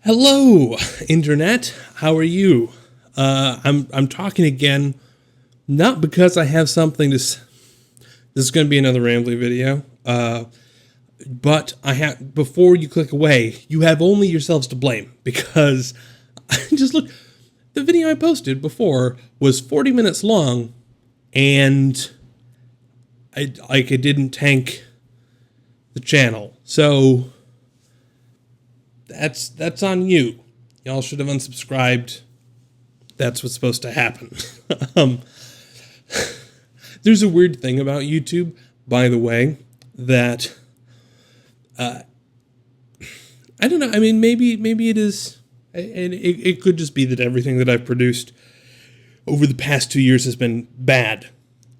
Hello, Internet. How are you? I'm talking again, not because I have something to. This is going to be another rambly video. But I have. Before you click away, you have only yourselves to blame because just look. The video I posted before was 40 minutes long, and I didn't tank the channel, so. That's on you. Y'all should have unsubscribed. That's what's supposed to happen. There's a weird thing about YouTube, by the way, that I don't know. I mean, maybe it is, and it could just be that everything that I've produced over the past 2 years has been bad.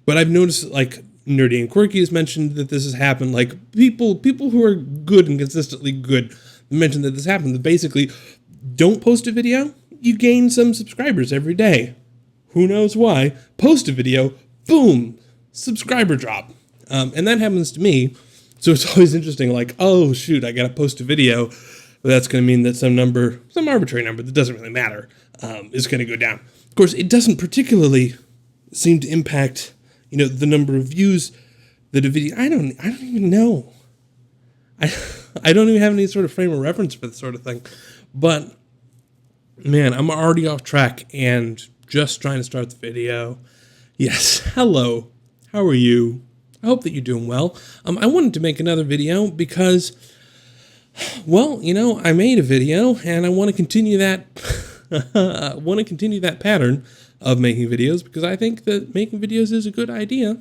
But I've noticed, like, Nerdy and Quirky has mentioned that this has happened. Like, people who are good and consistently good mentioned that this happened. That basically, don't post a video, you gain some subscribers every day. Who knows why? Post a video, boom, subscriber drop. And that happens to me. So it's always interesting, like, oh, shoot, I got to post a video. But that's going to mean that some arbitrary number that doesn't really matter, is going to go down. Of course, it doesn't particularly seem to impact, the number of views that a video. I don't even know. I don't even have any sort of frame of reference for this sort of thing. But, man, I'm already off track and just trying to start the video. Yes, hello. How are you? I hope that you're doing well. I wanted to make another video because, well, I made a video and I want to continue that. I want to continue that pattern of making videos because I think that making videos is a good idea.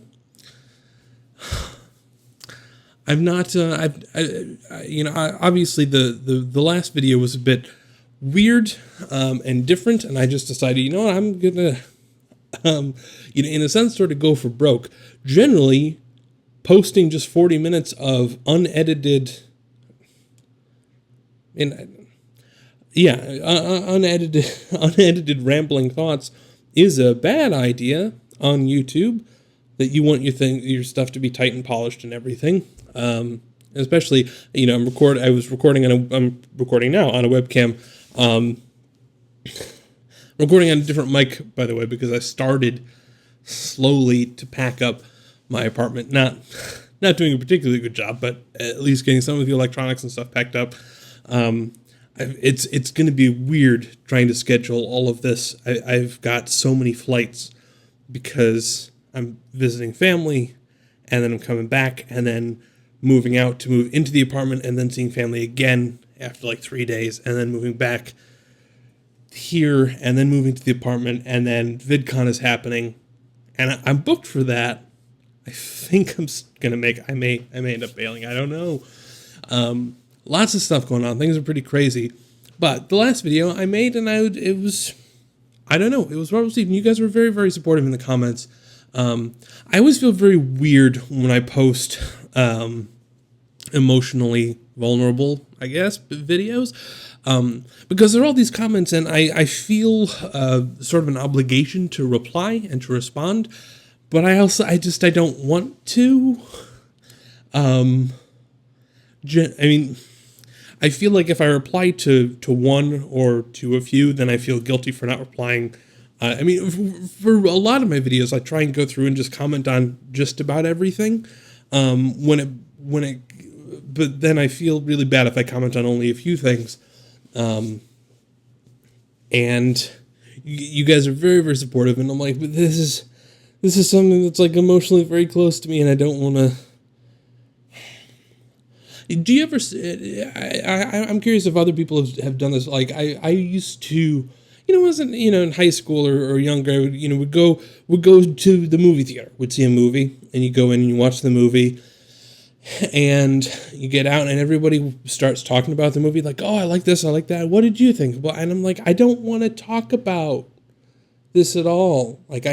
I've not, obviously the last video was a bit weird and different, and I just decided, I'm gonna, in a sense, sort of go for broke. Generally, posting just 40 minutes of unedited, unedited rambling thoughts is a bad idea on YouTube. That you want your stuff to be tight and polished and everything. Especially, I'm recording now on a webcam. Recording on a different mic, by the way, because I started slowly to pack up my apartment. Not doing a particularly good job, but at least getting some of the electronics and stuff packed up. It's going to be weird trying to schedule all of this. I've got so many flights because I'm visiting family, and then I'm coming back, and then moving out to move into the apartment, and then seeing family again after like 3 days, and then moving back here, and then moving to the apartment, and then VidCon is happening, and I'm booked for that. I think I'm gonna I may end up bailing. I don't know. Lots of stuff going on. Things are pretty crazy. But the last video I made, and it was well received. And you guys were very, very supportive in the comments. I always feel very weird when I post emotionally vulnerable, I guess, videos, because there are all these comments, and I feel sort of an obligation to reply and to respond, but I don't want to. I feel like if I reply to one or to a few, then I feel guilty for not replying. For a lot of my videos, I try and go through and just comment on just about everything. But then I feel really bad if I comment on only a few things. And you guys are very, very supportive, and I'm like, but this is something that's like emotionally very close to me, and I don't want to. Do you ever? I'm curious if other people have done this. Like I used to. Wasn't in high school or younger, I would go to the movie theater, would see a movie, and you go in and you watch the movie, and you get out, and everybody starts talking about the movie, like, oh, I like this, I like that. What did you think? Well, and I'm like, I don't want to talk about this at all. Like,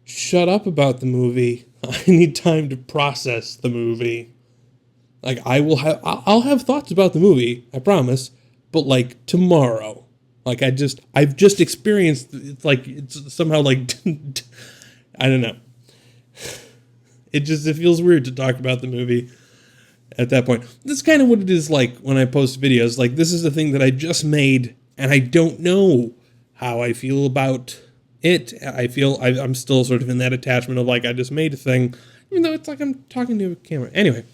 shut up about the movie. I need time to process the movie. Like, I'll have thoughts about the movie, I promise, but like tomorrow. Like, I've just experienced, it's somehow like, I don't know. It feels weird to talk about the movie at that point. That's kind of what it is like when I post videos. Like, this is a thing that I just made, and I don't know how I feel about it. I'm still sort of in that attachment of like, I just made a thing, even though it's like I'm talking to a camera. Anyway,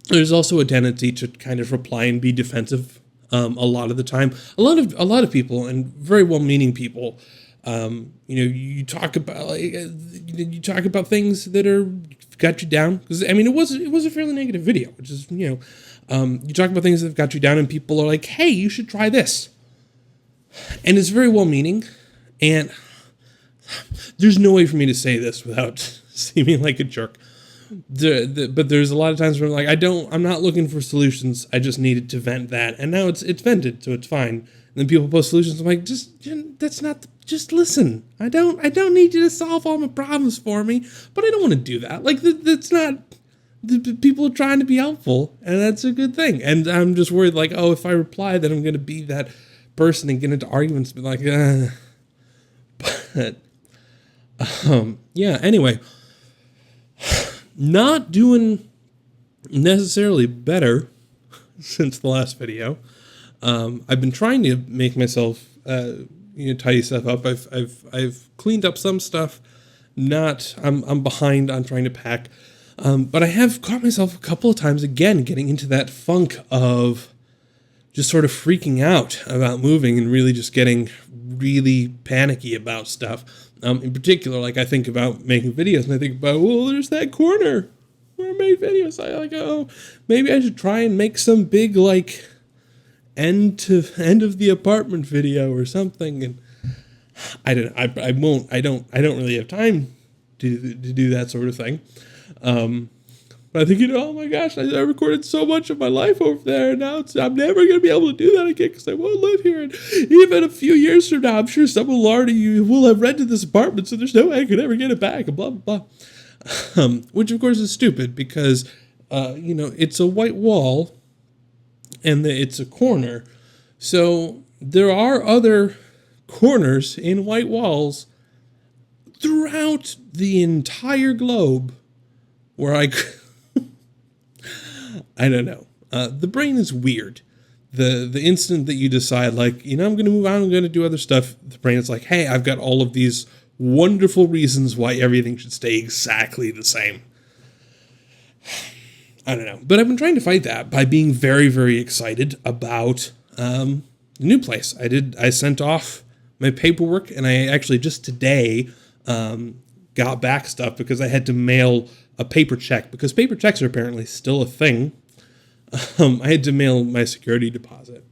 there's also a tendency to kind of reply and be defensive a lot of the time. A lot of people, and very well-meaning people, you talk about things that are got you down, because I mean it was a fairly negative video, which is you talk about things that have got you down, and people are like, hey, you should try this, and it's very well-meaning, and there's no way for me to say this without seeming like a jerk. But there's a lot of times where I'm like, I'm not looking for solutions. I just needed to vent that, and now it's vented, so it's fine. And then people post solutions. I'm like, just listen. I don't need you to solve all my problems for me, but I don't want to do that. Like that's not. The people are trying to be helpful, and that's a good thing. And I'm just worried, like, oh, if I reply, then I'm going to be that person and get into arguments, but like, but yeah. Anyway. Not doing necessarily better since the last video. I've been trying to make myself, tidy stuff up. I've cleaned up some stuff. I'm behind on trying to pack, but I have caught myself a couple of times again getting into that funk of just sort of freaking out about moving and really just getting really panicky about stuff. In particular, like I think about making videos and I think about, well, there's that corner where I made videos. I like, oh, maybe I should try and make some big like end of the apartment video or something. And I don't really have time to do that sort of thing. But I think, oh my gosh, I recorded so much of my life over there, and now I'm never going to be able to do that again because I won't live here. And even a few years from now, I'm sure someone will have rented this apartment, so there's no way I could ever get it back, and blah, blah, blah. Which, of course, is stupid because, it's a white wall, and it's a corner. So there are other corners in white walls throughout the entire globe where I don't know. The brain is weird. The instant that you decide, like, I'm going to move on, I'm going to do other stuff, the brain is like, hey, I've got all of these wonderful reasons why everything should stay exactly the same. I don't know. But I've been trying to fight that by being very, very excited about the new place. I sent off my paperwork, and I actually just today got back stuff because I had to mail a paper check, because paper checks are apparently still a thing. I had to mail my security deposit.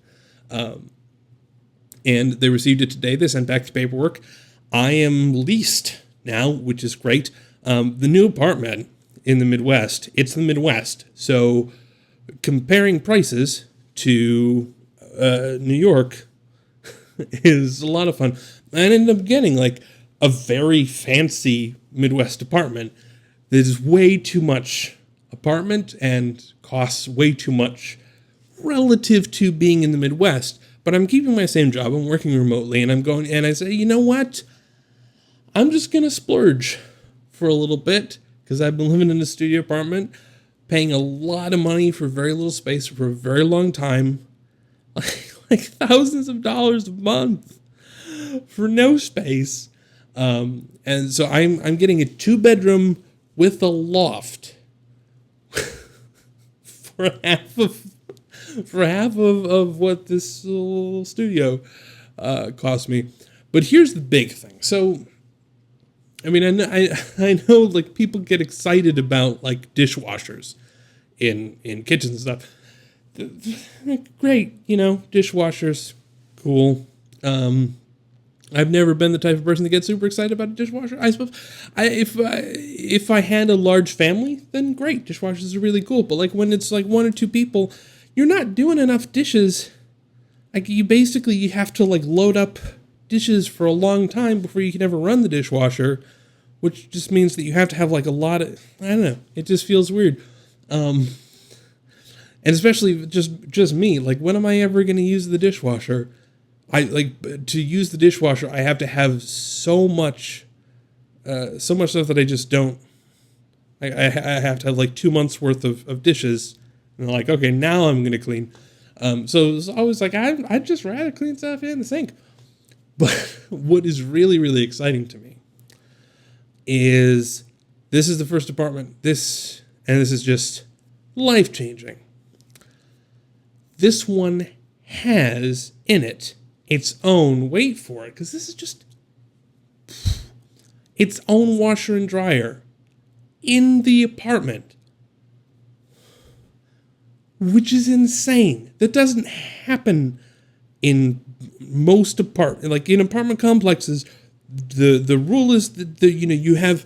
And they received it today. They sent back the paperwork. I am leased now, which is great. The new apartment in the Midwest, it's the Midwest. So comparing prices to New York is a lot of fun. I ended up getting like a very fancy Midwest apartment that is way too much apartment and costs way too much relative to being in the Midwest. But I'm keeping my same job. I'm working remotely, and I'm going, and I say, you know what? I'm just going to splurge for a little bit because I've been living in a studio apartment, paying a lot of money for very little space for a very long time, like thousands of dollars a month for no space. And so I'm getting a 2-bedroom with a loft for half of what this little studio cost me. But here's the big thing. So, I mean, I know like people get excited about like dishwashers in kitchens and stuff. Great, dishwashers, cool. I've never been the type of person that gets super excited about a dishwasher. I suppose if I had a large family, then great, dishwashers are really cool. But like when it's like 1 or 2 people, you're not doing enough dishes. Like you have to like load up dishes for a long time before you can ever run the dishwasher, which just means that you have to have like a lot of, I don't know, it just feels weird. And especially just me, like when am I ever going to use the dishwasher? To use the dishwasher, I have to have so much stuff that I just don't I have to have like 2 months worth of dishes. And they're like, okay, now I'm going to clean. So it's always like, I'd just rather clean stuff in the sink. But what is really, really exciting to me is this is the first apartment. This is just life-changing. This one has in it its own, wait for it, because this is just its own washer and dryer in the apartment, which is insane. That doesn't happen in most in apartment complexes. The rule is that you have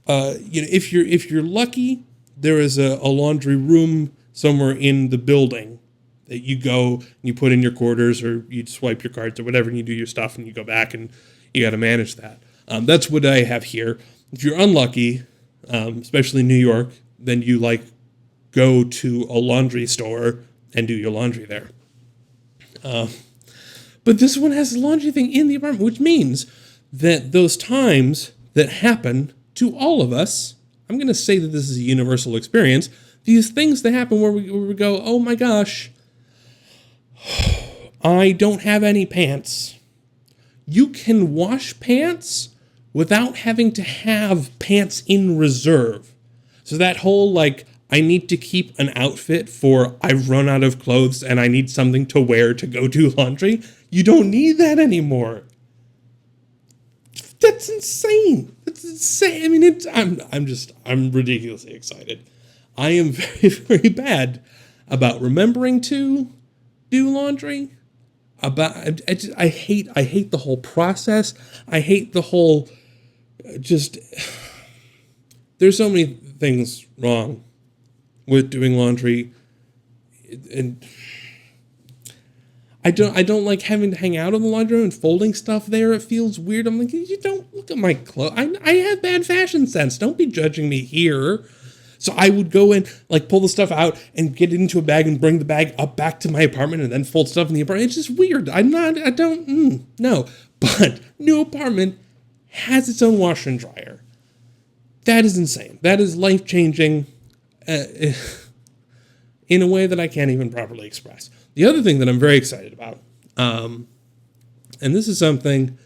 if you're lucky, there is a laundry room somewhere in the building that you go and you put in your quarters or you swipe your cards or whatever and you do your stuff and you go back and you got to manage that. That's what I have here. If you're unlucky, especially in New York, then you go to a laundry store and do your laundry there. But this one has a laundry thing in the apartment, which means that those times that happen to all of us, I'm going to say that this is a universal experience, these things that happen where we go, oh my gosh, I don't have any pants. You can wash pants without having to have pants in reserve. So that whole I need to keep an outfit for I've run out of clothes and I need something to wear to go do laundry, you don't need that anymore. That's insane. That's insane. I mean, I'm ridiculously excited. I am very, very bad about remembering to do laundry. I hate the whole process. I hate the whole there's so many things wrong with doing laundry, and I don't like having to hang out in the laundry room and folding stuff there. It feels weird. I'm like, you don't look at my clothes. I have bad fashion sense. Don't be judging me here. So I would go in, pull the stuff out and get it into a bag and bring the bag up back to my apartment and then fold stuff in the apartment. It's just weird. No. But new apartment has its own washer and dryer. That is insane. That is life-changing in a way that I can't even properly express. The other thing that I'm very excited about, and this is something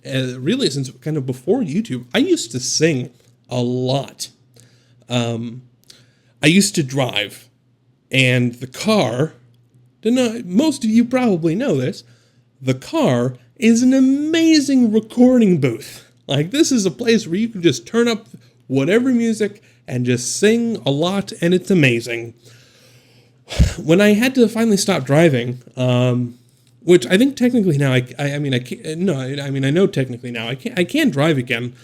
really since kind of before YouTube, I used to sing a lot. I used to drive, and the car, most of you probably know this, the car is an amazing recording booth. This is a place where you can just turn up whatever music and just sing a lot, and it's amazing. When I had to finally stop driving, which I think technically now I know technically now I can drive again.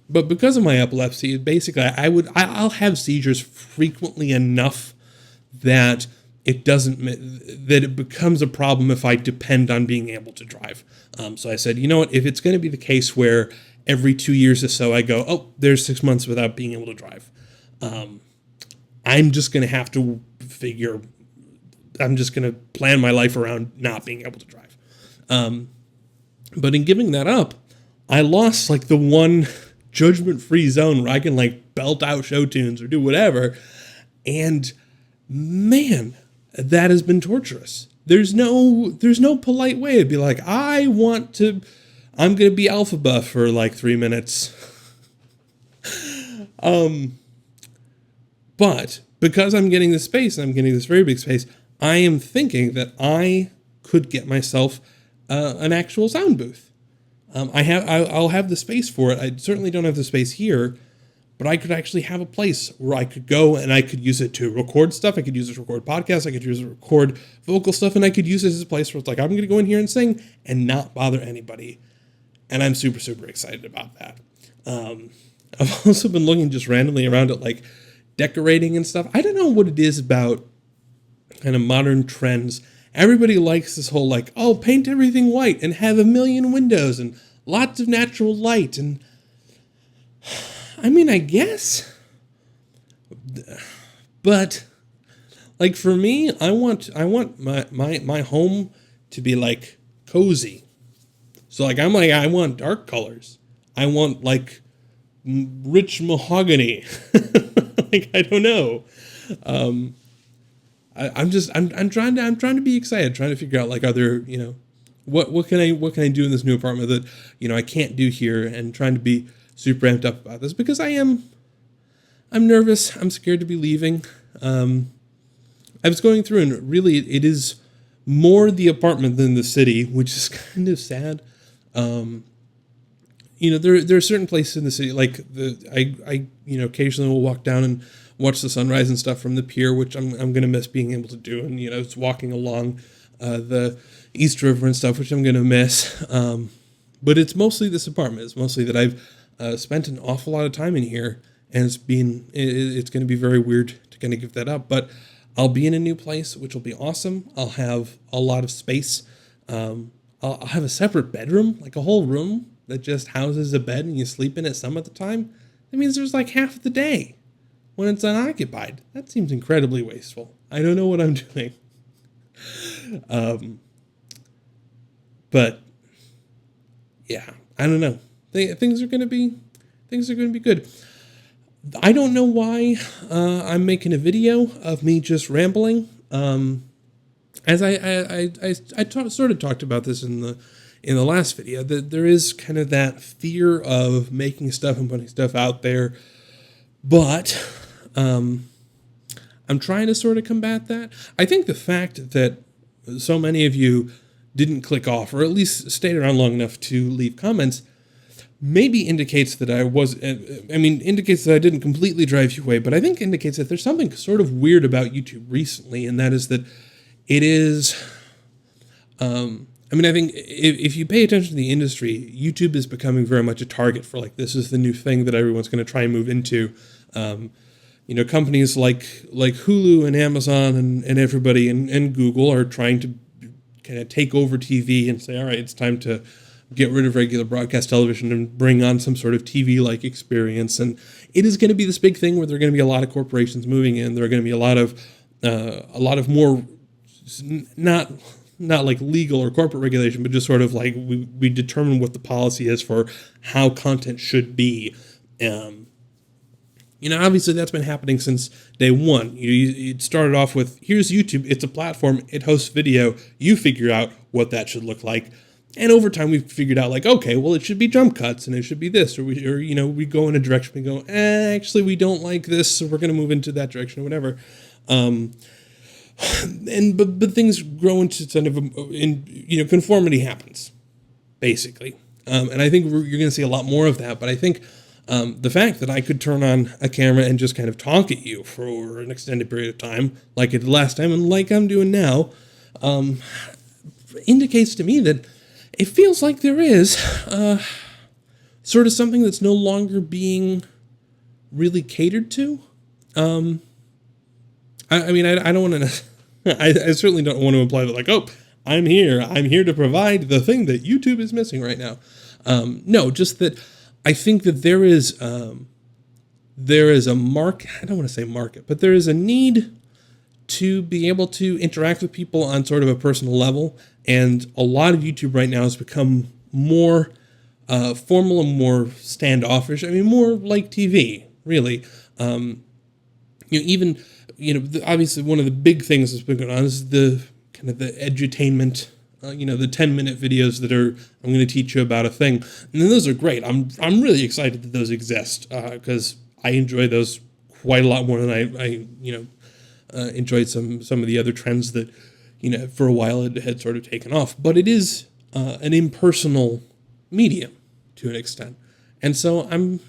But because of my epilepsy, basically I'll have seizures frequently enough that it becomes a problem if I depend on being able to drive. So I said, you know what, if it's going to be the case where every 2 years or so I go, oh, there's 6 months without being able to drive, I'm just going to have to I'm just going to plan my life around not being able to drive. But in giving that up, I lost the one judgment-free zone where I can belt out show tunes or do whatever. And man, that has been torturous. There's no polite way to be like, I'm going to be Alphaba for 3 minutes. But because I'm getting this space, and I'm getting this very big space, I am thinking that I could get myself an actual sound booth. I'll have the space for it. I certainly don't have the space here, but I could actually have a place where I could go and I could use it to record stuff. I could use it to record podcasts. I could use it to record vocal stuff, and I could use it as a place where it's I'm going to go in here and sing and not bother anybody. And I'm super, super excited about that. I've also been looking just randomly around at decorating and stuff. I don't know what it is about kind of modern trends. Everybody likes this whole paint everything white and have 1 million windows and lots of natural light. And I mean, I guess, but for me, I want my home to be cozy. So I want dark colors. I want rich mahogany. Like, I don't know. I'm trying to be excited, trying to figure out, like, are there, what can I do in this new apartment that, I can't do here, and trying to be super amped up about this, because I'm nervous. I'm scared to be leaving. I was going through, and really it is more the apartment than the city, which is kind of sad. There are certain places in the city, like I occasionally will walk down and watch the sunrise and stuff from the pier, which I'm going to miss being able to do. And, it's walking along the East River and stuff, which I'm going to miss. But it's mostly this apartment. It's mostly that I've spent an awful lot of time in here, and it's going to be very weird to kind of give that up. But I'll be in a new place, which will be awesome. I'll have a lot of space. I'll have a separate bedroom, like a whole room that just houses a bed and you sleep in it some of the time. That means there's like half of the day when it's unoccupied. That seems incredibly wasteful. I don't know what I'm doing. But yeah, I don't know. Things are going to be good. I don't know why I'm making a video of me just rambling. As I sort of talked about this in the last video, that there is kind of that fear of making stuff and putting stuff out there, but I'm trying to sort of combat that. I think the fact that so many of you didn't click off, or at least stayed around long enough to leave comments, maybe indicates that indicates that I didn't completely drive you away, but I think indicates that there's something sort of weird about YouTube recently, and that is that it is, I think if you pay attention to the industry, YouTube is becoming very much a target for, like, this is the new thing that everyone's going to try and move into. Companies like Hulu and Amazon and everybody and Google are trying to kind of take over TV and say, all right, it's time to get rid of regular broadcast television and bring on some sort of TV-like experience. And it is going to be this big thing where there are going to be a lot of corporations moving in. There are going to be a lot of more, not like legal or corporate regulation, but just sort of like we determine what the policy is for how content should be. Obviously that's been happening since day one. It started off with, here's YouTube. It's a platform. It hosts video. You figure out what that should look like. And over time, we've figured out, like, okay, well, it should be jump cuts, and it should be this, or we go in a direction, we go, actually, we don't like this, so we're going to move into that direction, or whatever. But things grow into kind of, conformity happens, basically. And I think you're going to see a lot more of that. But I think the fact that I could turn on a camera and just kind of talk at you for an extended period of time, like I did last time, and like I'm doing now, indicates to me that it feels like there is sort of something that's no longer being really catered to. I don't want to. I certainly don't want to imply that, like, oh, I'm here to provide the thing that YouTube is missing right now. No, just that I think that there is a market. I don't want to say market, but there is a need to be able to interact with people on sort of a personal level. And a lot of YouTube right now has become more formal and more standoffish. More like TV, really. Obviously one of the big things that's been going on is the kind of the edutainment, the 10-minute videos that are, I'm going to teach you about a thing. And then those are great. I'm really excited that those exist because I enjoy those quite a lot more than I enjoyed some of the other trends that, for a while it had sort of taken off. But it is an impersonal medium to an extent. And so I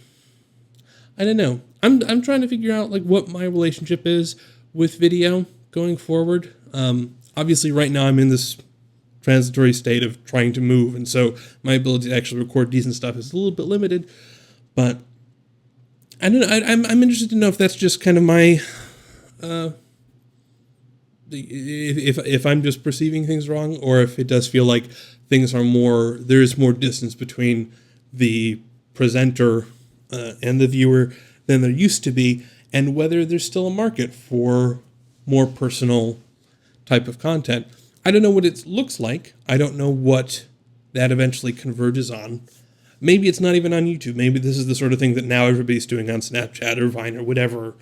don't know. I'm trying to figure out, like, what my relationship is with video going forward. Obviously right now I'm in this transitory state of trying to move, and so my ability to actually record decent stuff is a little bit limited. But I don't know. I'm interested to know if that's just kind of my if I'm just perceiving things wrong, or if it does feel like things are there is more distance between the presenter and the viewer than there used to be, and whether there's still a market for more personal type of content. I don't know what it looks like. I don't know what that eventually converges on. maybe it's not even on YouTube. Maybe this is the sort of thing that now everybody's doing on Snapchat or Vine or whatever,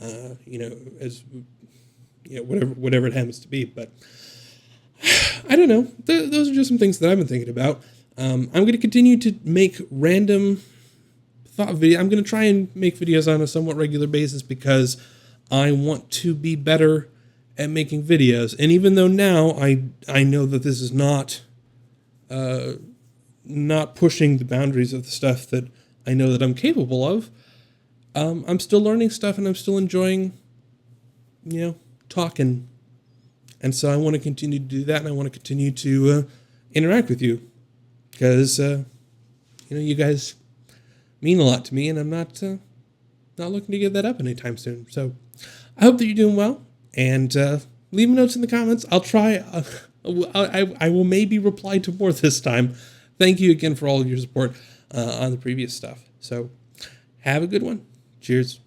as whatever it happens to be. But I don't know. Those are just some things that I've been thinking about. I'm going to continue to make random thought video. I'm going to try and make videos on a somewhat regular basis because I want to be better at making videos. And even though now I know that this is not pushing the boundaries of the stuff that I know that I'm capable of, I'm still learning stuff and I'm still enjoying, talking. And so I want to continue to do that, and I want to continue to interact with you because, you guys mean a lot to me, and I'm not looking to give that up anytime soon. So I hope that you're doing well, and leave me notes in the comments. I'll try. I will maybe reply to more this time. Thank you again for all of your support on the previous stuff. So have a good one. Cheers.